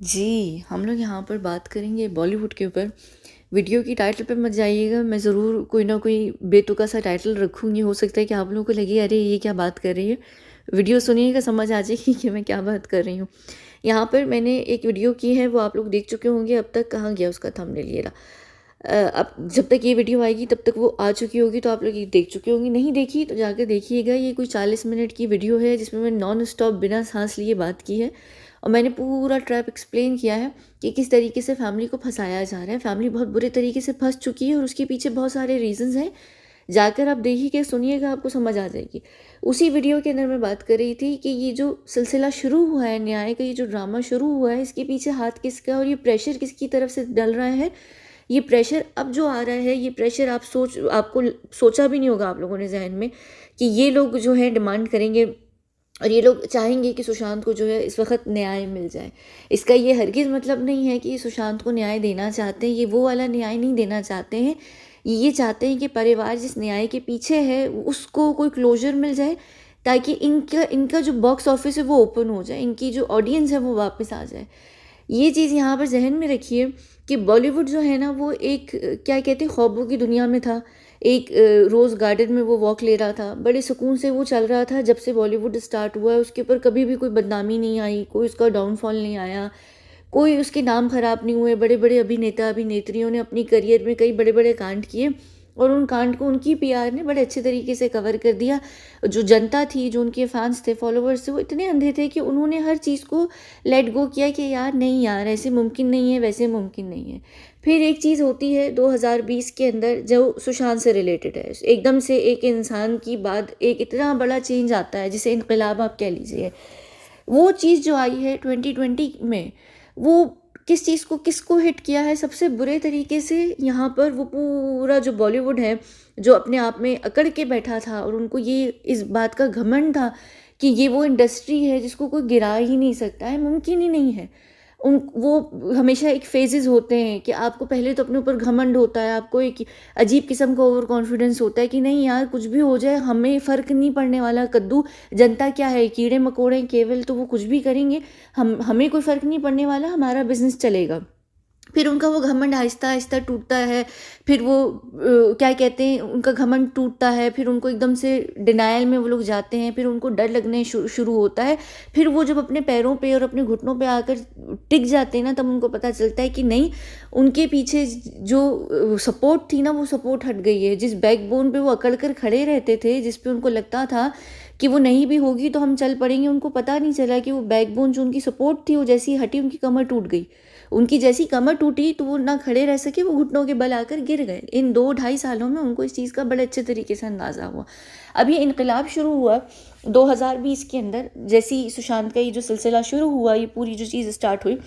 जी, हम लोग यहाँ पर बात करेंगे बॉलीवुड के ऊपर। वीडियो की टाइटल पे मत जाइएगा, मैं ज़रूर कोई ना कोई बेतुका सा टाइटल रखूँगी। हो सकता है कि आप लोगों को लगे अरे ये क्या बात कर रही है। वीडियो सुनिएगा, समझ आ जाएगी कि मैं क्या बात कर रही हूँ। यहाँ पर मैंने एक वीडियो की है, वो आप लोग देख चुके होंगे। अब तक कहाँ गया उसका थंबनेल, ये रहा। अब जब तक ये वीडियो आएगी तब तक वो आ चुकी होगी, तो आप लोग ये देख चुके होंगे। नहीं देखी तो जाकर देखिएगा। ये कोई 40 मिनट की वीडियो है जिसमें मैं नॉन स्टॉप बिना सांस लिए बात की है, और मैंने पूरा ट्रैप एक्सप्लेन किया है कि किस तरीके से फैमिली को फंसाया जा रहा है। फैमिली बहुत बुरे तरीके से फंस चुकी है और उसके पीछे बहुत सारे रीजंस हैं। जाकर आप देखिए, सुनिएगा, आपको समझ आ जाएगी। उसी वीडियो के अंदर मैं बात कर रही थी कि ये जो सिलसिला शुरू हुआ है, न्याय का ये जो ड्रामा शुरू हुआ है, इसके पीछे हाथ किसका और ये प्रेशर किसकी तरफ से डल रहा है। ये प्रेशर अब जो आ रहा है, ये प्रेशर आपको सोचा भी नहीं होगा आप लोगों ने ज़हन में कि ये लोग जो है डिमांड करेंगे और ये लोग चाहेंगे कि सुशांत को जो है इस वक्त न्याय मिल जाए। इसका ये हरगिज़ मतलब नहीं है कि ये सुशांत को न्याय देना चाहते हैं। ये वो वाला न्याय नहीं देना चाहते हैं। ये चाहते हैं कि परिवार जिस न्याय के पीछे है उसको कोई क्लोजर मिल जाए, ताकि इनका इनका जो बॉक्स ऑफिस है वो ओपन हो जाए, इनकी जो ऑडियंस है वो वापस आ जाए। ये चीज़ यहाँ पर ज़हन में रखिए कि बॉलीवुड जो है ना, वो एक क्या कहते हैं, ख्वाबों की दुनिया में था। एक रोज़ गार्डन में वो वॉक ले रहा था, बड़े सुकून से वो चल रहा था। जब से बॉलीवुड स्टार्ट हुआ है उसके ऊपर कभी भी कोई बदनामी नहीं आई, कोई उसका डाउनफॉल नहीं आया, कोई उसके नाम खराब नहीं हुए। बड़े बड़े अभिनेता अभिनेत्रियों ने अपनी करियर में कई बड़े बड़े कांड किए, और उन कांड को उनकी पीआर ने बड़े अच्छे तरीके से कवर कर दिया। जो जनता थी, जो उनके फैंस थे, फॉलोअर्स थे, वो इतने अंधे थे कि उन्होंने हर चीज़ को लेट गो किया कि यार नहीं यार, ऐसे मुमकिन नहीं है, वैसे मुमकिन नहीं है। फिर एक चीज़ होती है 2020 के अंदर जो सुशांत से रिलेटेड है, एकदम से एक इंसान की बात, एक इतना बड़ा चेंज आता है जिसे इनकलाब आप कह लीजिए। वो चीज़ जो आई है 2020 में, वो किस चीज़ को किसको हिट किया है सबसे बुरे तरीके से। यहाँ पर वो पूरा जो बॉलीवुड है, जो अपने आप में अकड़ के बैठा था और उनको ये इस बात का घमंड था कि ये वो इंडस्ट्री है जिसको कोई गिरा ही नहीं सकता है, मुमकिन ही नहीं है। उन वो हमेशा एक फेजेस होते हैं कि आपको पहले तो अपने ऊपर घमंड होता है, आपको एक अजीब किस्म का ओवर कॉन्फिडेंस होता है कि नहीं यार, कुछ भी हो जाए हमें फ़र्क नहीं पड़ने वाला। कद्दू जनता क्या है, कीड़े मकोड़े केवल, तो वो कुछ भी करेंगे, हमें कोई फ़र्क नहीं पड़ने वाला, हमारा बिजनेस चलेगा। फिर उनका वो घमंड आहिस्ता आहिस्ता टूटता है। फिर वो क्या कहते हैं, उनका घमंड टूटता है, फिर उनको एकदम से डिनायल में वो लोग जाते हैं, फिर उनको डर लगने शुरू होता है। फिर वो जब अपने पैरों पे और अपने घुटनों पे आकर टिक जाते हैं ना, तब उनको पता चलता है कि नहीं, उनके पीछे जो सपोर्ट थी ना, वो सपोर्ट हट गई है। जिस बैकबोन पे वो अकड़ कर खड़े रहते थे, जिस पे उनको लगता था कि वो नहीं भी होगी तो हम चल पड़ेंगे, उनको पता नहीं चला कि वो बैकबोन जो उनकी सपोर्ट थी, वो जैसी हटी उनकी कमर टूट गई। उनकी जैसी कमर टूटी तो वो ना खड़े रह सके, वो घुटनों के बल आकर गिर गए। इन 2 ढाई सालों में उनको इस चीज़ का बड़े अच्छे तरीके से अंदाज़ा हुआ। अब ये इनकलाब शुरू हुआ 2020 के अंदर, जैसी सुशांत का ये जो सिलसिला शुरू हुआ, ये पूरी जो चीज़ स्टार्ट हुई,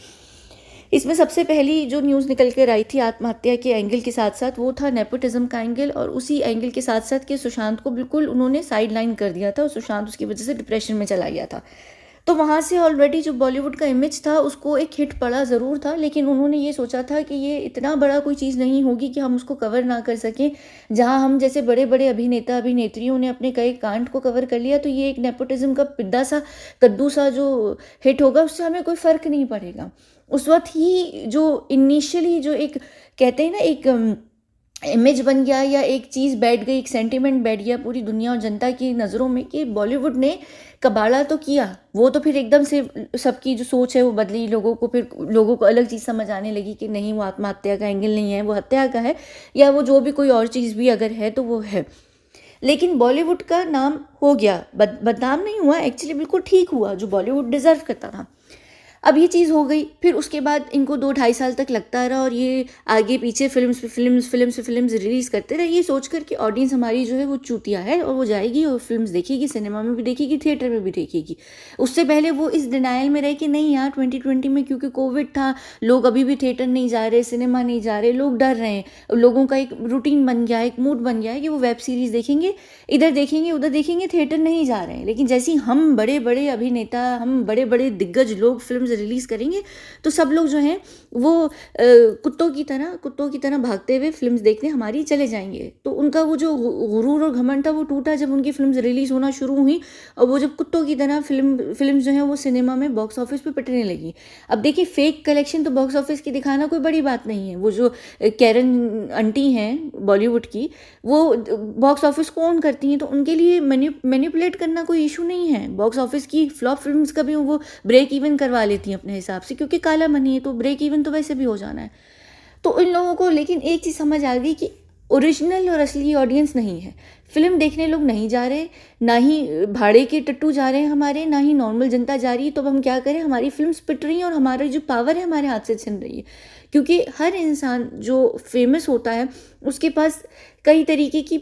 इसमें सबसे पहली जो न्यूज़ निकल कर आई थी आत्महत्या के एंगल के साथ साथ, वो था नेपोटिज्म का एंगल, और उसी एंगल के साथ साथ कि सुशांत को बिल्कुल उन्होंने साइड लाइन कर दिया था और सुशांत उसकी वजह से डिप्रेशन में चला गया था। तो वहाँ से ऑलरेडी जो बॉलीवुड का इमेज था उसको एक हिट पड़ा ज़रूर था, लेकिन उन्होंने ये सोचा था कि ये इतना बड़ा कोई चीज़ नहीं होगी कि हम उसको कवर ना कर सकें। जहाँ हम जैसे बड़े बड़े अभिनेता अभिनेत्रियों ने अपने कई कांड को कवर कर लिया, तो ये एक नेपोटिज्म का पिद्दा सा कद्दू सा जो हिट होगा, उससे हमें कोई फ़र्क नहीं पड़ेगा। उस वक्त ही जो इनिशियली जो एक कहते हैं ना, एक इमेज बन गया, या एक चीज़ बैठ गई, एक सेंटिमेंट बैठ गया पूरी दुनिया और जनता की नज़रों में कि बॉलीवुड ने कबाड़ा तो किया। वो तो फिर एकदम से सबकी जो सोच है वो बदली, लोगों को फिर लोगों को अलग चीज़ समझ आने लगी कि नहीं, वो आत्महत्या का एंगल नहीं है, वो हत्या का है, या वो जो भी कोई और चीज़ भी अगर है तो वो है। लेकिन बॉलीवुड का नाम हो गया, बदनाम नहीं हुआ, एक्चुअली बिल्कुल ठीक हुआ, जो बॉलीवुड डिज़र्व करता था। अब ये चीज़ हो गई। फिर उसके बाद इनको 2 ढाई साल तक लगता रहा, और ये आगे पीछे फिल्म्स रिलीज़ करते रहे, ये सोच कर कि ऑडियंस हमारी जो है वो चूतिया है और वो जाएगी और फिल्म्स देखेगी, सिनेमा में भी देखेगी, थिएटर में भी देखेगी। उससे पहले वो इस डिनायल में रहे कि नहीं यार, 2020 में क्योंकि कोविड था, लोग अभी भी थिएटर नहीं जा रहे, सिनेमा नहीं जा रहे, लोग डर रहे हैं। लोगों का एक रूटीन बन गया है, एक मूड बन गया है कि वो वेब सीरीज़ देखेंगे, इधर देखेंगे उधर देखेंगे, थिएटर नहीं जा रहे हैं। लेकिन जैसे ही हम बड़े बड़े अभिनेता, हम बड़े बड़े दिग्गज लोग फिल्म फिल्म्स रिलीज़ करेंगे तो सब लोग जो हैं वो कुत्तों की तरह भागते हुए फिल्म्स देखने हमारी चले जाएंगे। तो उनका वो जो गुरूर और घमंड था वो टूटा जब उनकी फिल्म्स रिलीज़ होना शुरू हुई और वो जब कुत्तों की तरह फिल्म जो है वो सिनेमा में बॉक्स ऑफिस पे पिटने लगी। अब देखिए फेक कलेक्शन तो बॉक्स ऑफिस की दिखाना कोई बड़ी बात नहीं है। वो जो कैरन आंटी हैं बॉलीवुड की, वो बॉक्स ऑफिस को ऑन करती हैं, तो उनके लिए मैनिपुलेट करना कोई इशू नहीं है। बॉक्स ऑफिस की फ्लॉप फिल्म्स का भी वो ब्रेक इवन करवा लेती हैं अपने हिसाब से, क्योंकि काला मनी है तो ब्रेक इवन तो वैसे भी हो जाना है। तो इन लोगों को लेकिन एक चीज़ समझ आ गई कि ओरिजिनल और असली ऑडियंस नहीं है। फिल्म देखने लोग नहीं जा रहे, ना ही भाड़े के टट्टू जा रहे हैं हमारे, ना ही नॉर्मल जनता जा रही है। तो अब हम क्या करें, हमारी फिल्म्स पिट रही हैं और हमारी जो पावर है हमारे हाथ से छिन रही है। क्योंकि हर इंसान जो फेमस होता है उसके पास कई तरीके की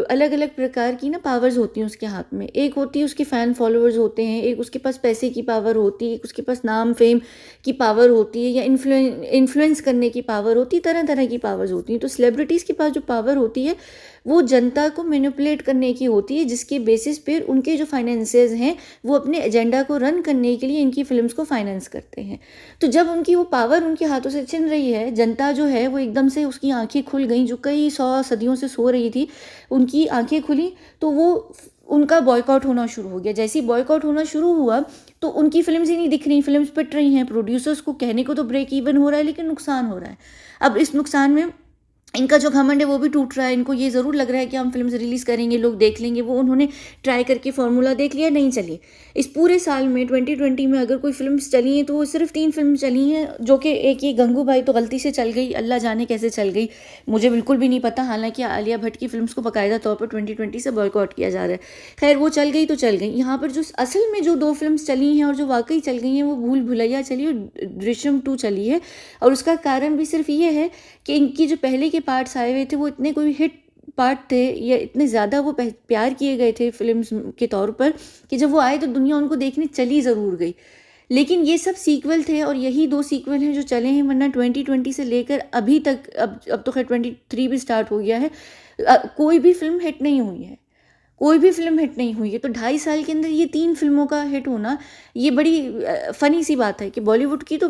अलग अलग प्रकार की ना पावर्स होती हैं उसके हाथ में। एक होती है उसके फ़ैन फॉलोअर्स होते हैं, एक उसके पास पैसे की पावर होती है, एक उसके पास नाम फेम की पावर होती है, या इन्फ्लुएंस करने की पावर होती है, तरह तरह की पावर्स होती हैं। तो सेलिब्रिटीज़ के पास जो पावर होती है वो जनता को मैनिपुलेट करने की होती है, जिसके बेसिस पर उनके जो फाइनेंसेस हैं वो अपने एजेंडा को रन करने के लिए इनकी फिल्म्स को फाइनेंस करते हैं। तो जब उनकी वो पावर उनके हाथों से छिन रही है, जनता जो है वो एकदम से उसकी आंखें खुल गई, जो कई 100 सदियों से सो रही थी उनकी आंखें खुली, तो वो उनका बॉयकॉट होना शुरू हो गया। जैसे ही बॉयकॉट होना शुरू हुआ तो उनकी फिल्म्स ही नहीं दिख रही, फिल्म्स पिट रही हैं। प्रोड्यूसर्स को कहने को तो ब्रेक इवन हो रहा है लेकिन नुकसान हो रहा है। अब इस नुकसान में इनका जो घमंड है वो भी टूट रहा है। इनको ये ज़रूर लग रहा है कि हम फिल्म रिलीज़ करेंगे, लोग देख लेंगे। वो उन्होंने ट्राई करके फार्मूला देख लिया, नहीं चली। इस पूरे साल में 2020 में अगर कोई फिल्म्स चली हैं तो वो सिर्फ 3 फिल्म चली हैं, जो कि एक ये गंगू भाई तो गलती से चल गई, अल्लाह जाने कैसे चल गई, मुझे बिल्कुल भी नहीं पता। हालांकि आलिया भट्ट की फिल्म्स को बाकायदा तौर पर 2020 से बॉयकॉट किया जा रहा है। खैर वो चल गई तो चल गई। यहाँ पर जो असल में जो 2 फिल्म्स चली हैं और जो वाकई चल गई हैं वो भूल भुलैया चली और दृश्यम 2 चली है। और उसका कारण भी सिर्फ ये है कि इनकी जो पहले के पार्ट्स आए हुए थे वो इतने कोई हिट पार्ट थे या इतने ज़्यादा वो प्यार किए गए थे फिल्म्स के तौर पर कि जब वो आए तो दुनिया उनको देखने चली ज़रूर गई। लेकिन ये सब सीक्वल थे और यही 2 सीक्वल हैं जो चले हैं, वरना 2020 से लेकर अभी तक, अब तो खैर 23 भी स्टार्ट हो गया है, कोई भी फिल्म हिट नहीं हुई है। कोई भी फिल्म हिट नहीं हुई है। तो 2.5 साल के अंदर ये 3 फिल्मों का हिट होना ये बड़ी फ़नी सी बात है कि बॉलीवुड की तो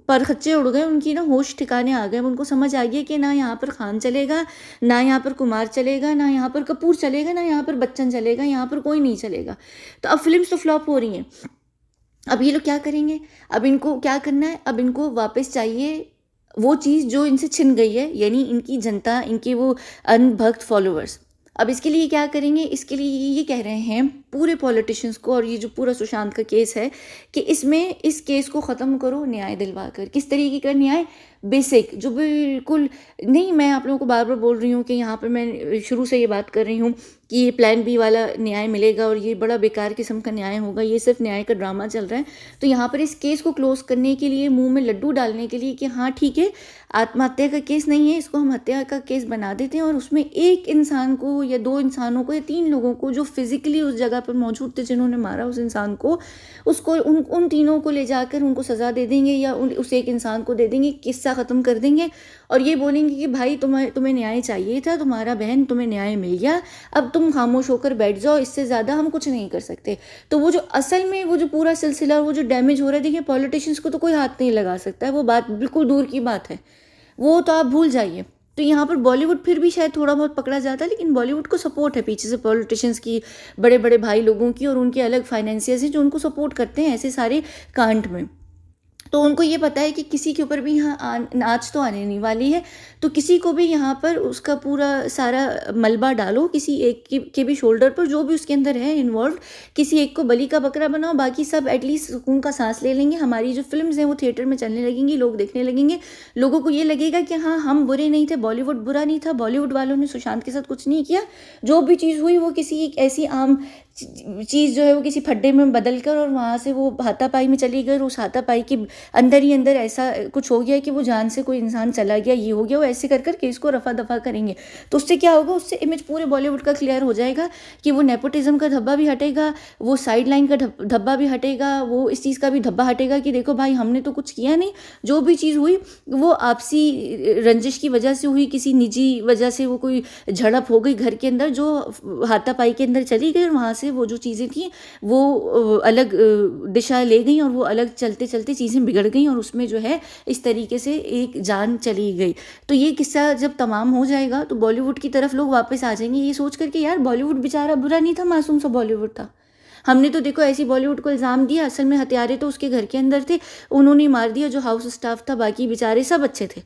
परखच्चे उड़ गए, उनकी ना होश ठिकाने आ गए। उनको समझ आ गया कि ना यहाँ पर खान चलेगा, ना यहाँ पर कुमार चलेगा, ना यहाँ पर कपूर चलेगा, ना यहाँ पर बच्चन चलेगा, यहाँ पर कोई नहीं चलेगा। तो अब फिल्म्स तो फ्लॉप हो रही हैं। अब ये लोग क्या करेंगे? अब इनको क्या करना है? अब इनको वापस चाहिए वो चीज़ जो इनसे छिन गई है, यानी इनकी जनता, इनके वो अनभक्त फॉलोअर्स। अब इसके लिए क्या करेंगे? इसके लिए ये कह रहे हैं पूरे पॉलिटिशियंस को, और ये जो पूरा सुशांत का केस है, कि इसमें इस केस को ख़त्म करो न्याय दिलवा कर। किस तरीके का न्याय? बेसिक, जो बिल्कुल नहीं, मैं आप लोगों को बार बार बोल रही हूँ कि यहाँ पर मैं शुरू से ये बात कर रही हूँ कि ये प्लान बी वाला न्याय मिलेगा और ये बड़ा बेकार किस्म का न्याय होगा, ये सिर्फ न्याय का ड्रामा चल रहा है। तो यहाँ पर इस केस को क्लोज करने के लिए, मुंह में लड्डू डालने के लिए कि हाँ ठीक है, आत्महत्या का केस नहीं है, इसको हम हत्या का केस बना देते हैं, और उसमें एक इंसान को या 2 इंसानों को या 3 लोगों को जो फिजिकली उस जगह पर मौजूद थे, जिन्होंने मारा उस इंसान को, उसको उन तीनों को ले जाकर उनको सज़ा दे देंगे या उस एक इंसान को दे देंगे, किस्सा ख़त्म कर देंगे और ये बोलेंगे कि भाई तुम्हें न्याय चाहिए था, तुम्हारा बहन, तुम्हें न्याय मिल गया, अब तुम खामोश होकर बैठ जाओ, इससे ज़्यादा हम कुछ नहीं कर सकते। तो वो जो असल में वो जो पूरा सिलसिला और वो जो डैमेज हो रहा है, देखिए पॉलिटिशियंस को तो कोई हाथ नहीं लगा सकता है, वो बात बिल्कुल दूर की बात है, वो तो आप भूल जाइए। तो यहाँ पर बॉलीवुड फिर भी शायद थोड़ा बहुत पकड़ा जाता है, लेकिन बॉलीवुड को सपोर्ट है पीछे से पॉलिटिशियंस की, बड़े बड़े भाई लोगों की, और उनके अलग फाइनेंसियर्स हैं जो उनको सपोर्ट करते हैं ऐसे सारे कांड में। तो उनको ये पता है कि किसी के ऊपर भी यहाँ नाच तो आने नहीं वाली है, तो किसी को भी यहाँ पर उसका पूरा सारा मलबा डालो किसी एक के भी शोल्डर पर, जो भी उसके अंदर है इन्वॉल्व, किसी एक को बलि का बकरा बनाओ, बाकी सब एटलीस्ट सुकून का सांस ले लेंगे। हमारी जो फिल्म्स हैं वो थिएटर में चलने लगेंगी, लोग देखने लगेंगे, लोगों को ये लगेगा कि हाँ हम बुरे नहीं थे, बॉलीवुड बुरा नहीं था, बॉलीवुड वालों ने सुशांत के साथ कुछ नहीं किया, जो भी चीज़ हुई वो किसी एक ऐसी आम चीज़ जो है वो किसी फड्डे में बदल कर और वहाँ से वो हाथापाई में चली गई, और उस हाथापाई के अंदर ही अंदर ऐसा कुछ हो गया कि वो जान से कोई इंसान चला गया, ये हो गया, वो ऐसे कर कर केस को रफा दफा करेंगे। तो उससे क्या होगा? उससे इमेज पूरे बॉलीवुड का क्लियर हो जाएगा कि वो नेपोटिज्म का धब्बा भी हटेगा, वो साइड लाइन का धब्बा भी हटेगा, वो इस चीज़ का भी धब्बा हटेगा कि देखो भाई हमने तो कुछ किया नहीं, जो भी चीज़ हुई वो आपसी रंजिश की वजह से हुई, किसी निजी वजह से वो कोई झड़प हो गई घर के अंदर जो हाथापाई के अंदर चली गई, और वहाँ से से वो जो चीज़ें थी वो अलग दिशा ले गई और वो अलग चलते चलते चीज़ें बिगड़ गई और उसमें जो है इस तरीके से एक जान चली गई। तो ये किस्सा जब तमाम हो जाएगा तो बॉलीवुड की तरफ लोग वापस आ जाएंगे ये सोच करके यार बॉलीवुड बेचारा बुरा नहीं था, मासूम सा बॉलीवुड था। हमने तो देखो ऐसी बॉलीवुड को इल्ज़ाम दिया, असल में हत्यारे तो उसके घर के अंदर थे, उन्होंने मार दिया जो हाउस स्टाफ था, बाकी बेचारे सब अच्छे थे।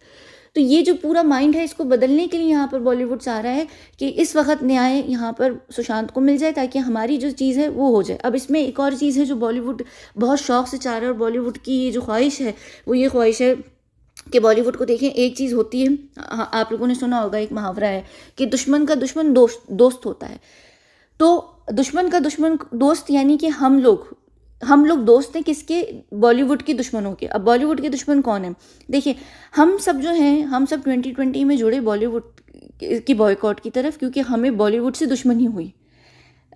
तो ये जो पूरा माइंड है इसको बदलने के लिए यहाँ पर बॉलीवुड चाह रहा है कि इस वक्त न्याय यहाँ पर सुशांत को मिल जाए ताकि हमारी जो चीज़ है वो हो जाए। अब इसमें एक और चीज़ है जो बॉलीवुड बहुत शौक से चाह रहा है और बॉलीवुड की ये जो ख्वाहिश है वो ये ख्वाहिश है कि बॉलीवुड को देखें। एक चीज़ होती है, आप लोगों ने सुना होगा, एक मुहावरा है कि दुश्मन का दुश्मन दोस्त होता है। तो दुश्मन का दुश्मन दोस्त यानी कि हम लोग दोस्त हैं किसके? बॉलीवुड के दुश्मनों के। अब बॉलीवुड के दुश्मन कौन है? देखिए, हम सब जो हैं, हम सब 2020 में जुड़े बॉलीवुड की बॉयकॉट की तरफ, क्योंकि हमें बॉलीवुड से दुश्मनी हुई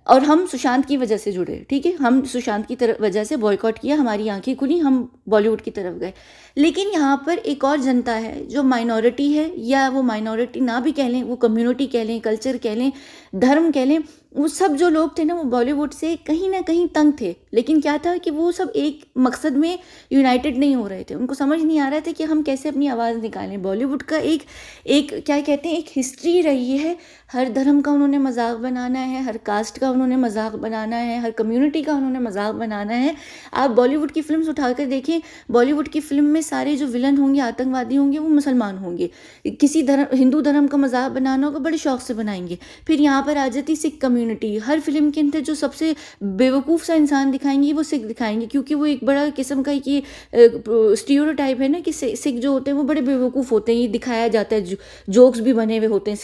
और हम सुशांत की वजह से जुड़े। ठीक है, हम सुशांत की तरफ वजह से बॉयकॉट किया, हमारी आंखें खुली, हम बॉलीवुड की तरफ गए। लेकिन यहाँ पर एक और जनता है जो माइनॉरिटी है, या वो माइनॉरिटी ना भी कह लें, वो कम्युनिटी कह लें, कल्चर कह लें, धर्म कह लें, वो सब जो लोग थे ना वो बॉलीवुड से कहीं ना कहीं तंग थे। लेकिन क्या था कि वो सब एक मकसद में यूनाइटेड नहीं हो रहे थे, उनको समझ नहीं आ रहा था कि हम कैसे अपनी आवाज़ निकालें। बॉलीवुड का एक एक क्या कहते हैं, एक हिस्ट्री रही है, हर धर्म का उन्होंने मजाक बनाना है, हर कास्ट का उन्होंने मजाक बनाना है, हर कम्युनिटी का उन्होंने मजाक बनाना है। आप बॉलीवुड की फिल्म उठाकर देखें, बॉलीवुड की फिल्म में सारे जो विलन होंगे, आतंकवादी होंगे, वो मुसलमान होंगे। किसी धर्म, हिंदू धर्म का मजाक बनाना होगा, बड़े शौक से बनाएंगे। फिर यहाँ पर आ जाती सिख कम्युनिटी, हर फिल्म के अंदर जो सबसे बेवकूफ़ सा इंसान दिखाएंगे वो सिख दिखाएंगे, क्योंकि वो एक बड़ा किस्म का ये स्टीरियोटाइप है ना कि सिख जो होते हैं वो बड़े बेवकूफ़ होते हैं, ये दिखाया जाता है, जोक्स भी बने हुए होते हैं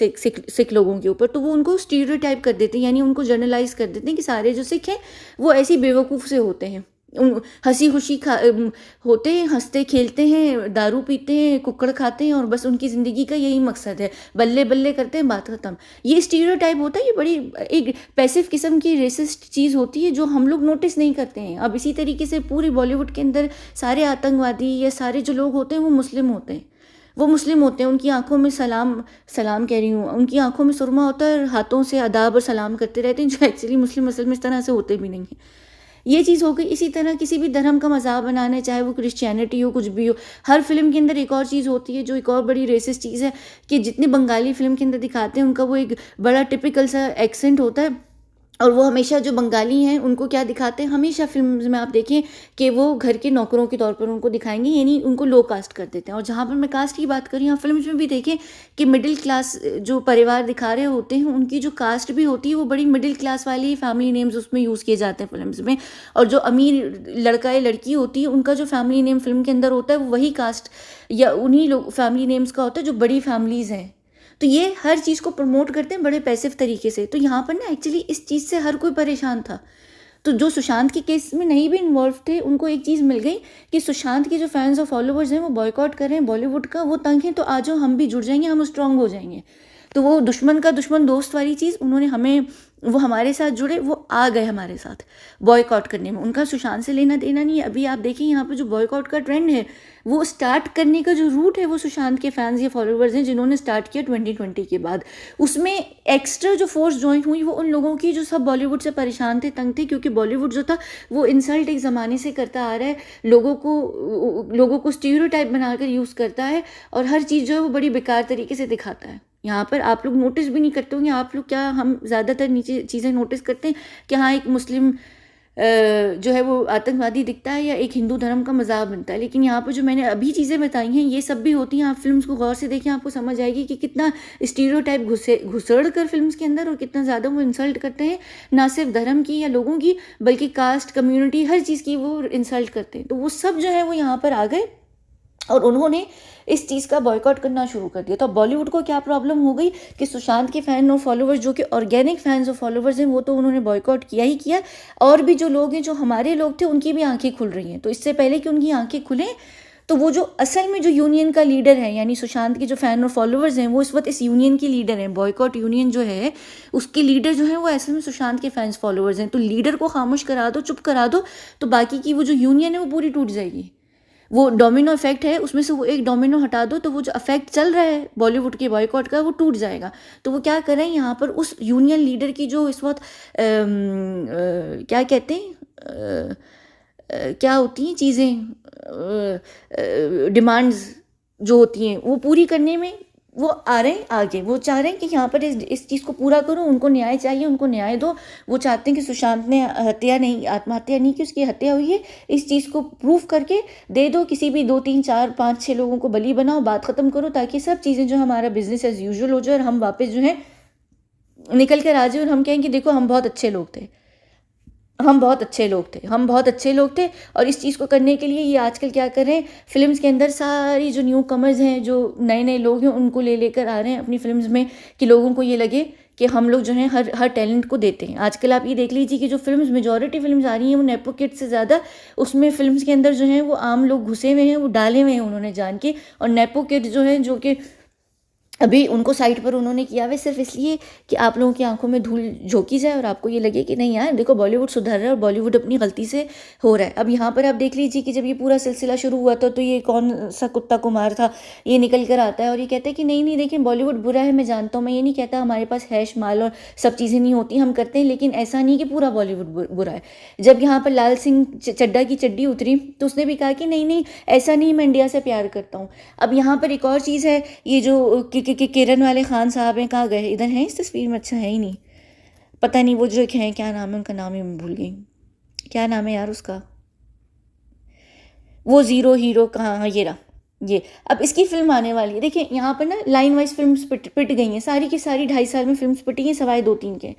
सिख लोगों के ऊपर, तो वो उनको स्टीरियोटाइप कर देते हैं, यानी उनको जनरलाइज कर देते हैं कि सारे जो सिख हैं वो ऐसे बेवकूफ़ से होते हैं, हंसी खुशी होते हैं, हंसते खेलते हैं, दारू पीते हैं, कुक्कड़ खाते हैं और बस उनकी ज़िंदगी का यही मकसद है, बल्ले बल्ले करते हैं, बात खत्म। ये स्टीरियोटाइप होता है, ये बड़ी एक पैसिव किस्म की रेसिस्ट चीज़ होती है जो हम लोग नोटिस नहीं करते हैं। अब इसी तरीके से पूरी बॉलीवुड के अंदर सारे आतंकवादी या सारे जो लोग होते हैं वो मुस्लिम होते हैं, उनकी आंखों में सलाम कह रही हूँ, उनकी आंखों में सुरमा होता है और हाथों से आदाब और सलाम करते रहते हैं, जो एक्चुअली मुस्लिम असल में इस तरह से होते भी नहीं हैं। ये चीज़ हो गई। इसी तरह किसी भी धर्म का मजाक बनाना है, चाहे वो क्रिश्चियनिटी हो, कुछ भी हो, हर फिल्म के अंदर एक और चीज़ होती है जो एक और बड़ी रेसिस्ट चीज़ है कि जितने बंगाली फिल्म के अंदर दिखाते हैं उनका वो एक बड़ा टिपिकल सा एक्सेंट होता है, और वो हमेशा जो बंगाली हैं उनको क्या दिखाते हैं, हमेशा फिल्म में आप देखें कि वो घर के नौकरों के तौर पर उनको दिखाएंगे, यानी उनको लो कास्ट कर देते हैं। और जहाँ पर मैं कास्ट की बात कर रही हूँ, आप फिल्म में भी देखें कि मिडिल क्लास जो परिवार दिखा रहे होते हैं उनकी जो कास्ट भी होती है वो बड़ी मिडिल क्लास वाली फैमिली नेम्स उसमें यूज़ किए जाते हैं फिल्म में। और जो अमीर लड़का या लड़की होती है उनका जो फैमिली नेम फिल्म के अंदर होता है वो वही कास्ट या उन्हीं लोग फैमिली नेम्स का होता है जो बड़ी फैमिलीज़ हैं। तो ये हर चीज़ को प्रमोट करते हैं बड़े पैसिव तरीके से। तो यहाँ पर ना एक्चुअली इस चीज़ से हर कोई परेशान था। तो जो सुशांत के केस में नहीं भी इन्वॉल्व थे उनको एक चीज़ मिल गई कि सुशांत के जो फैंस और फॉलोवर्स हैं वो बॉयकॉट कर रहे हैं बॉलीवुड का, वो तंग हैं, तो आ जाओ हम भी जुड़ जाएंगे, हम स्ट्रांग हो जाएंगे। तो वो दुश्मन का दुश्मन दोस्त वाली चीज़ उन्होंने हमें, वो हमारे साथ जुड़े, वो आ गए हमारे साथ बॉयकॉट करने में। उनका सुशांत से लेना देना नहीं है। अभी आप देखिए यहाँ पे जो बॉयकॉट का ट्रेंड है वो स्टार्ट करने का जो रूट है वो सुशांत के फैंस या फॉलोवर्स हैं जिन्होंने स्टार्ट किया 2020 के बाद। उसमें एक्स्ट्रा जो फोर्स ज्वाइन हुई वो उन लोगों की जो सब बॉलीवुड से परेशान थे, तंग थे, क्योंकि बॉलीवुड जो था वो इंसल्ट एक ज़माने से करता आ रहा है, लोगों को स्टीरियोटाइप बनाकर यूज़ करता है और हर चीज़ जो है वो बड़ी बेकार तरीके से दिखाता है। यहाँ पर आप लोग नोटिस भी नहीं करते होंगे, आप लोग क्या, हम ज़्यादातर नीचे चीज़ें नोटिस करते हैं कि हाँ एक मुस्लिम जो है वो आतंकवादी दिखता है या एक हिंदू धर्म का मजाक बनता है, लेकिन यहाँ पर जो मैंने अभी चीज़ें बताई हैं ये सब भी होती हैं। आप फिल्म्स को गौर से देखें, आपको समझ आएगी कि कितना स्टीरियोटाइप घुसड़ कर फिल्म्स के अंदर और कितना ज़्यादा वो इंसल्ट करते हैं, ना सिर्फ धर्म की या लोगों की बल्कि कास्ट, कम्युनिटी, हर चीज़ की वो इंसल्ट करते हैं। तो वो सब जो है वो यहाँ पर आ गए और उन्होंने इस चीज़ का बॉयकॉट करना शुरू कर दिया। तो बॉलीवुड को क्या प्रॉब्लम हो गई कि सुशांत के फैन और फॉलोवर्स जो कि ऑर्गेनिक फैंस और फॉलोवर्स हैं वो तो उन्होंने बॉयकॉट किया ही किया, और भी जो लोग हैं जो हमारे लोग थे उनकी भी आंखें खुल रही हैं। तो इससे पहले कि उनकी आंखें खुलें तो वो जो असल में जो यूनियन का लीडर है, यानी सुशांत के जो फैन और फॉलोवर्स हैं वो इस वक्त इस यूनियन के लीडर हैं, बॉयकॉट यूनियन जो है उसके लीडर जो है वो असल में सुशांत के फैंस फॉलोवर्स हैं। तो लीडर को खामोश करा दो, चुप करा दो, तो बाकी की वो जो यूनियन है वो पूरी टूट जाएगी। वो डोमिनो इफेक्ट है, उसमें से वो एक डोमिनो हटा दो तो वो जो इफेक्ट चल रहा है बॉलीवुड के बॉयकॉट का वो टूट जाएगा। तो वो क्या कर रहे हैं यहाँ पर, उस यूनियन लीडर की जो इस वक्त क्या कहते हैं, क्या होती हैं चीज़ें, डिमांड्स जो होती हैं वो पूरी करने में वो आ रहे हैं आगे। वो चाह रहे हैं कि यहाँ पर इस चीज़ को पूरा करो, उनको न्याय चाहिए, उनको न्याय दो। वो चाहते हैं कि सुशांत ने हत्या नहीं, आत्महत्या नहीं की, उसकी हत्या हुई है, इस चीज़ को प्रूफ करके दे दो, किसी भी 2 3 4 5 6 लोगों को बलि बनाओ, बात ख़त्म करो, ताकि सब चीज़ें जो हमारा बिजनेस एज यूजुअल हो जाए और हम वापस जो है निकल कर आ जाए और हम कहें कि देखो हम बहुत अच्छे लोग थे, हम बहुत अच्छे लोग थे, हम बहुत अच्छे लोग थे। और इस चीज़ को करने के लिए ये आजकल क्या कर रहे हैं, फिल्म्स के अंदर सारी जो न्यू कमर्स हैं, जो नए नए लोग हैं, उनको ले लेकर आ रहे हैं अपनी फिल्म्स में, कि लोगों को ये लगे कि हम लोग जो हैं हर हर टैलेंट को देते हैं। आजकल आप ये देख लीजिए कि जो फिल्म्स, मेजॉरिटी फिल्म्स आ रही हैं वो नेपो किड से ज़्यादा, उसमें फिल्म्स के अंदर जो हैं वो आम लोग घुसे हुए हैं, वो डाले हुए हैं उन्होंने जान के। और नेपो किड जो हैं, जो कि अभी उनको साइड पर उन्होंने किया हुआ सिर्फ इसलिए कि आप लोगों की आंखों में धूल झोंकी जाए और आपको ये लगे कि नहीं यार देखो बॉलीवुड सुधर रहा है और बॉलीवुड अपनी गलती से हो रहा है। अब यहाँ पर आप देख लीजिए कि जब ये पूरा सिलसिला शुरू हुआ था तो ये कौन सा कुत्ता कुमार था, ये निकल कर आता है और ये कहता है कि नहीं नहीं देखिए बॉलीवुड बुरा है, मैं जानता हूँ, मैं ये नहीं कहता हमारे पास हैश माल और सब चीज़ें नहीं होती, हम करते हैं, लेकिन ऐसा नहीं कि पूरा बॉलीवुड बुरा है। जब यहाँ पर लाल सिंह चड्ढा की चड्डी उतरी तो उसने भी कहा कि नहीं नहीं ऐसा नहीं, मैं इंडिया से प्यार करता हूँ। अब यहाँ पर एक और चीज़ है, ये जो किरण वाले खान साहब हैं, कहाँ गए, इधर हैं इस तस्वीर में, अच्छा है ही नहीं, पता नहीं वो जो एक हैं, क्या नाम है उनका, नाम ही मैं भूल गई, क्या नाम है यार उसका, वो ज़ीरो हीरो कहाँ, हाँ ये रहा ये। अब इसकी फिल्म आने वाली है, देखिए यहाँ पर ना लाइन वाइज फिल्म्स पिट गई हैं, सारी की सारी 2.5 साल में फिल्म्स पिटी हैं, सवाए 2 3 के।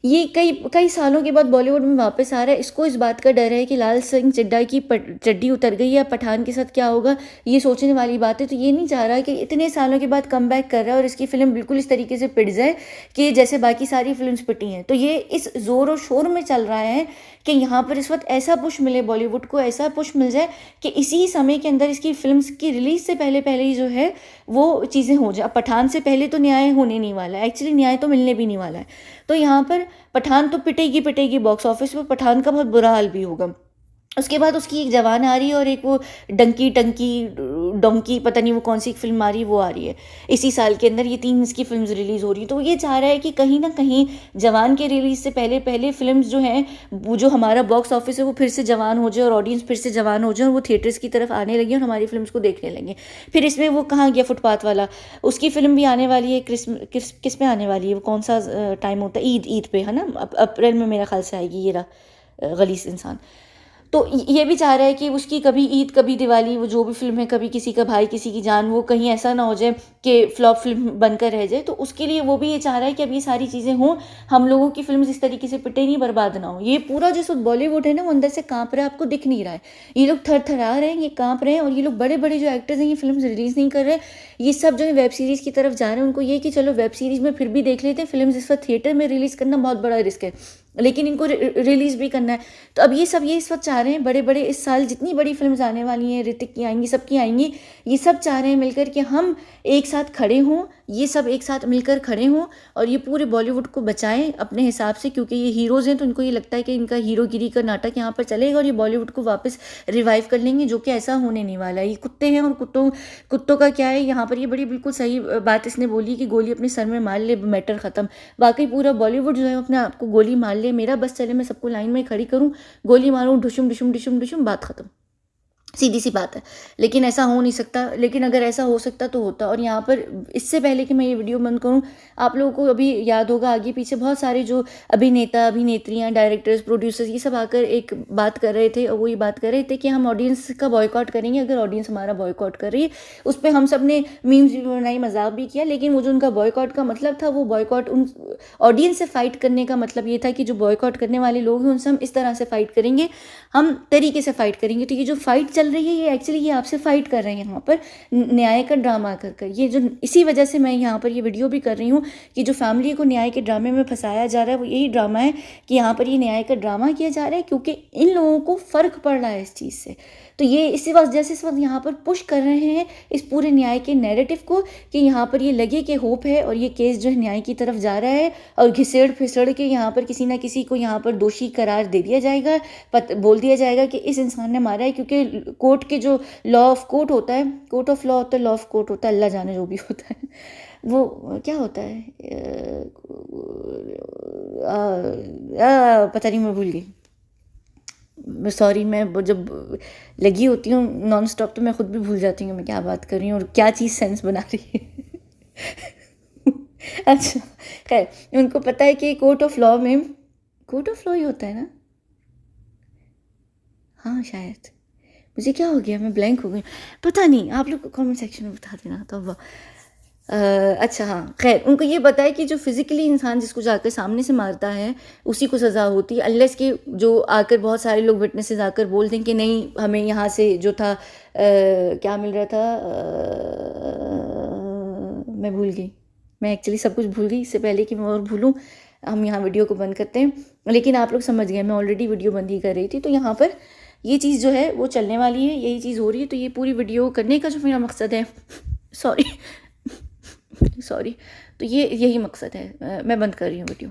ये कई कई सालों के बाद बॉलीवुड में वापस आ रहा है। इसको इस बात का डर है कि लाल सिंह चड्ढा की चड्डी उतर गई है, पठान के साथ क्या होगा ये सोचने वाली बात है। तो ये नहीं चाह रहा कि इतने सालों के बाद कम बैक कर रहा है और इसकी फिल्म बिल्कुल इस तरीके से पिट जाए कि जैसे बाकी सारी फिल्म्स पिटी हैं। तो ये इस जोर और शोर में चल रहा है कि यहाँ पर इस वक्त ऐसा पुश मिले बॉलीवुड को, ऐसा पुश मिल जाए कि इसी समय के अंदर इसकी फिल्म्स की रिलीज से पहले पहले ही जो है वो चीज़ें हो जाए। पठान से पहले तो न्याय होने नहीं वाला है, एक्चुअली न्याय तो मिलने भी नहीं वाला है। तो यहाँ पर पठान तो पिटेगी पिटेगी बॉक्स ऑफिस पर, पठान का बहुत बुरा हाल भी होगा। उसके बाद उसकी एक जवान आ रही है और एक वो डंकी टंकी डोंकी, पता नहीं वो कौन सी फिल्म आ रही है, वो आ रही है इसी साल के अंदर। ये 3 इसकी फिल्म्स रिलीज़ हो रही है। तो ये चाह रहा है कि कहीं ना कहीं जवान के रिलीज़ से पहले पहले फिल्म्स जो हैं, वो जो हमारा बॉक्स ऑफिस है वो फिर से जवान हो जाए और ऑडियंस फिर से जवान हो जाए और वो थिएटर्स की तरफ आने लगे और हमारी फिल्म्स को देखने लगे। फिर इसमें वो कहाँ गया फुटपाथ वाला, उसकी फिल्म भी आने वाली है, किस में आने वाली है, वो कौन सा टाइम होता है, ईद पे है ना, अप्रैल में मेरा ख्याल से आएगी। ये रहा गलीस इंसान। तो ये भी चाह रहा है कि उसकी कभी ईद कभी दिवाली, वो जो भी फिल्म है, कभी किसी का भाई किसी की जान, वो कहीं ऐसा ना हो जाए कि फ्लॉप फिल्म बनकर रह जाए। तो उसके लिए वो भी ये चाह रहा है कि अब ये सारी चीज़ें हों, हम लोगों की फिल्म इस तरीके से पिटे नहीं, बर्बाद ना हो। ये पूरा जैसे बॉलीवुड है ना वो अंदर से काँप रहा है, आपको दिख नहीं रहा है, ये लोग थर थरा रहे हैं, ये काँप रहे हैं। और ये लोग बड़े बड़े जो एक्टर्स हैं ये फिल्म रिलीज़ नहीं कर रहे, ये सब जो है वेब सीरीज़ की तरफ जा रहे हैं। उनको ये कि चलो वेब सीरीज़ में फिर भी देख लेते हैं, फिल्म इस वक्त थिएटर में रिलीज़ करना बहुत बड़ा रिस्क है, लेकिन इनको रिलीज़ भी करना है। तो अब ये सब ये इस वक्त चाह रहे हैं, बड़े बड़े इस साल जितनी बड़ी फिल्म्स आने वाली हैं, ऋतिक की आएंगी, सबकी आएंगी, ये सब चाह रहे हैं मिलकर कि हम एक साथ खड़े हों, ये सब एक साथ मिलकर खड़े हों और ये पूरे बॉलीवुड को बचाएं अपने हिसाब से। क्योंकि ये हीरोज़ हैं तो इनको ये लगता है कि इनका हीरोगिरी का नाटक यहाँ पर चलेगा और ये बॉलीवुड को वापस रिवाइव कर लेंगे, जो कि ऐसा होने नहीं वाला है। ये कुत्ते हैं और कुत्तों का क्या है यहाँ पर, ये बड़ी बिल्कुल सही बात इसने बोली कि गोली अपने सर में मार ले, मैटर ख़त्म। बाकी पूरा बॉलीवुड जो है अपने आपको गोली मार ले, मेरा बस चले, मैं सबको लाइन में खड़ी करूँ, गोली मारूँ, ढुशुम ढुशुम ढुशुम ढुशुम, बात ख़त्म, सीधी सी बात है। लेकिन ऐसा हो नहीं सकता, लेकिन अगर ऐसा हो सकता तो होता। और यहाँ पर इससे पहले कि मैं ये वीडियो बंद करूँ, आप लोगों को अभी याद होगा आगे पीछे बहुत सारे जो अभिनेता अभिनेत्रियाँ डायरेक्टर्स प्रोड्यूसर्स ये सब आकर एक बात कर रहे थे, और वो ये बात कर रहे थे कि हम ऑडियंस का बॉयकॉट करेंगे, अगर ऑडियंस हमारा बॉयकॉट कर रही है। उस पर हम सब ने मीम्स भी बनाई, मजाक भी किया, लेकिन वो जो उनका बॉयकॉट का मतलब था, वो बॉयकॉट उन ऑडियंस से फाइट करने का मतलब ये था कि जो बॉयकॉट करने वाले लोग हैं उनसे हम इस तरह से फाइट करेंगे, हम तरीके से फाइट करेंगे। तो ये जो फाइट चल रही है ये एक्चुअली ये आपसे फाइट कर रहे हैं यहाँ पर न्याय का ड्रामा कर कर। ये जो इसी वजह से मैं यहाँ पर ये वीडियो भी कर रही हूँ कि जो फैमिली को न्याय के ड्रामे में फंसाया जा रहा है वो यही ड्रामा है कि यहाँ पर ये न्याय का ड्रामा किया जा रहा है, क्योंकि इन लोगों को फ़र्क पड़ रहा है इस चीज़ से। तो ये इसी वक्त जैसे इस वक्त यहाँ पर पुश कर रहे हैं इस पूरे न्याय के नैरेटिव को कि यहाँ पर ये लगे कि होप है और ये केस जो है न्याय की तरफ जा रहा है और घिसेड़ फिसड़ के यहाँ पर किसी ना किसी को यहाँ पर दोषी करार दे दिया जाएगा, बोल दिया जाएगा कि इस इंसान ने मारा है। क्योंकि कोर्ट के जो लॉ ऑफ कोर्ट होता है, कोर्ट ऑफ लॉ होता है, लॉ ऑफ कोर्ट होता है, अल्लाह जाने जो भी होता है, वो क्या होता है, पता नहीं, मैं भूल गई, सॉरी। मैं जब लगी होती हूँ नॉन स्टॉप तो मैं खुद भी भूल जाती हूँ मैं क्या बात कर रही हूँ और क्या चीज़ सेंस बना रही है। अच्छा, खैर उनको पता है कि कोर्ट ऑफ लॉ में, कोर्ट ऑफ लॉ ही होता है ना, हाँ शायद, मुझे क्या हो गया, मैं ब्लैंक हो गई, पता नहीं, आप लोग कमेंट सेक्शन में बता देना। तो अच्छा हाँ, खैर उनको ये पता है कि जो फिज़िकली इंसान जिसको जाकर सामने से मारता है उसी को सज़ा होती है, अनलेस कि जो आकर बहुत सारे लोग विटनेसेस आकर बोल दें कि नहीं हमें यहाँ से जो था क्या मिल रहा था, मैं भूल गई, मैं एक्चुअली सब कुछ भूल गई। इससे पहले कि मैं और भूलूँ हम यहाँ वीडियो को बंद करते हैं, लेकिन आप लोग समझ गए मैं ऑलरेडी वीडियो बंद ही कर रही थी। तो यहाँ पर ये चीज़ जो है वो चलने वाली है, यही चीज़ हो रही है। तो ये पूरी वीडियो करने का जो मेरा मकसद है, सॉरी, तो ये यही मकसद है। मैं बंद कर रही हूँ वीडियो।